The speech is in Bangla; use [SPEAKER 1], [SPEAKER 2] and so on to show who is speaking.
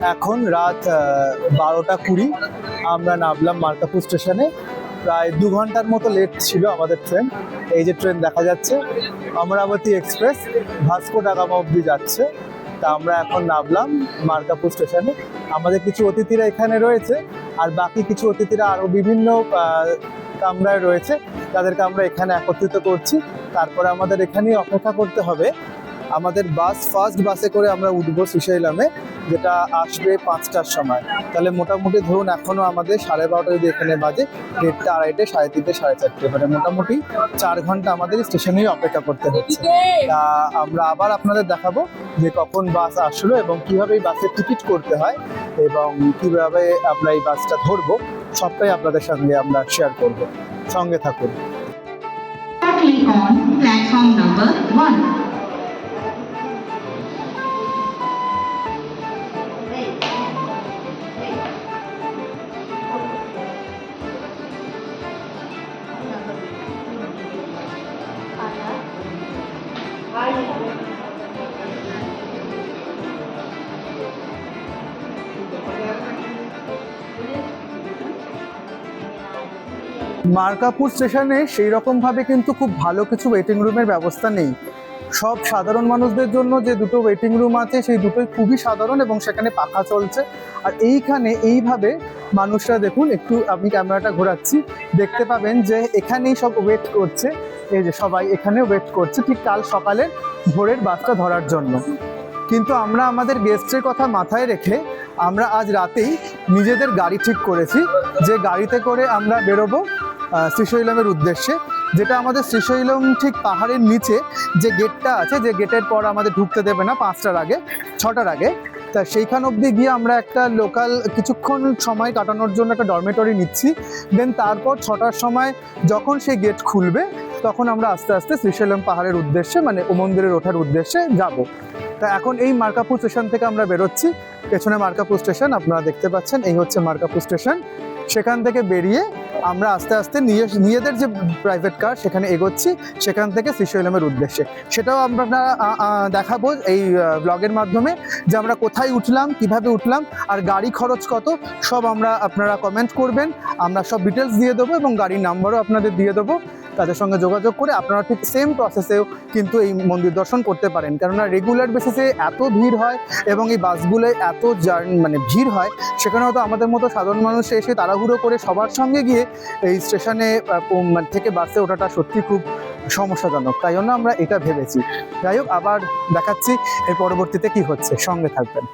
[SPEAKER 1] এখন রাত 12টা 20 আমরা নামলাম মার্কাপুর স্টেশনে। প্রায় 2 ঘন্টার মতো লেট ছিল আমাদের ট্রেন। এই যে ট্রেন দেখা যাচ্ছে অমরাবতী এক্সপ্রেস ভাস্কো ডা গামা অব্দি যাচ্ছে। তা আমরা এখন নামলাম মার্কাপুর স্টেশনে। আমাদের কিছু অতিথিরা এখানে রয়েছে, আর বাকি কিছু অতিথিরা আরও বিভিন্ন কামরায় রয়েছে, তাদেরকে আমরা এখানে একত্রিত করছি। তারপরে আমাদের এখানেই অপেক্ষা করতে হবে আমাদের ফার্স্ট বাসে করে আমরা উঠবো শ্রীশৈলমে, যেটা আসবে 5টার সময়। তাহলে মোটামুটি ধরুন এখনো আমাদের 12:30 যদি এখানে বাজে, 1:30, 2:30, 3:30, 4:30, মানে মোটামুটি 4 ঘন্টা আমাদের স্টেশনেই অপেক্ষা করতে হচ্ছে। তা আমরা আবার আপনাদের দেখাবো যে কখন বাস আসলো এবং কিভাবে এই বাসের টিকিট করতে হয় এবং কিভাবে আমরা এই বাসটা ধরবো, সবটাই আপনাদের সঙ্গে আমরা শেয়ার করব। সঙ্গে থাকুন।
[SPEAKER 2] On platform number 1.
[SPEAKER 1] মার্কাপুর স্টেশনে সেই রকমভাবে কিন্তু খুব ভালো কিছু ওয়েটিং রুমের ব্যবস্থা নেই। সব সাধারণ মানুষদের জন্য যে দুটো ওয়েটিং রুম আছে সেই দুটোই খুবই সাধারণ এবং সেখানে পাখা চলছে। আর এইখানে এইভাবে মানুষরা দেখুন, একটু আমি ক্যামেরাটা ঘোরাচ্ছি, দেখতে পাবেন যে এখানেই সব ওয়েট করছে। এই যে সবাই এখানে ওয়েট করছে ঠিক কাল সকালে ভোরের বাসটা ধরার জন্য। কিন্তু আমরা আমাদের গেস্টের কথা মাথায় রেখে আমরা আজ রাতেই নিজেদের গাড়ি ঠিক করেছি, যে গাড়িতে করে আমরা বেরোবো শ্রীশৈলমের উদ্দেশ্যে, যেটা আমাদের শ্রীশৈলম ঠিক পাহাড়ের নিচে যে গেটটা আছে, যে গেটের পর আমাদের ঢুকতে দেবে না 5টার আগে, 6টার আগে। তা সেইখান অবধি গিয়ে আমরা একটা লোকাল কিছুক্ষণ সময় কাটানোর জন্য একটা ডরমেটরি নিচ্ছি। দেন তারপর 6টার সময় যখন সেই গেট খুলবে তখন আমরা আস্তে আস্তে শ্রীশৈলম পাহাড়ের উদ্দেশ্যে, মানে ও মন্দিরের ওঠার উদ্দেশ্যে যাব। তা এখন এই মার্কাপুর স্টেশন থেকে আমরা বেরোচ্ছি। পেছনে মার্কাপুর স্টেশন আপনারা দেখতে পাচ্ছেন, এই হচ্ছে মার্কাপুর স্টেশন। সেখান থেকে বেরিয়ে আমরা আস্তে আস্তে নিজেদের যে প্রাইভেট কার সেখানে এগোচ্ছি, সেখান থেকে শ্রীশৈলমের উদ্দেশ্যে। সেটাও আমরা দেখাবো এই ব্লগের মাধ্যমে, যে আমরা কোথায় উঠলাম, কিভাবে উঠলাম, আর গাড়ি খরচ কত, সব আপনারা কমেন্ট করবেন। আমরা সব ডিটেলস দিয়ে দেবো এবং গাড়ির নাম্বারও আপনাদের দিয়ে দেবো। তাদের সঙ্গে যোগাযোগ করে আপনারা ঠিক সেম প্রসেসেও কিন্তু এই মন্দির দর্শন করতে পারেন। কেননা রেগুলার বেসিসে এত ভিড় হয় এবং এই বাসগুলোয় এত মানে ভিড় হয়, সেখানে হয়তো আমাদের মতো সাধারণ মানুষ এসে তাড়াহুড়ো করে সবার সঙ্গে গিয়ে এই স্টেশনে থেকে বাসে ওঠাটা সত্যি খুব সমস্যাজনক। তাই জন্য আমরা এটা ভেবেছি। যাই হোক, আবার দেখাচ্ছি এর পরবর্তীতে কি হচ্ছে, সঙ্গে থাকবেন।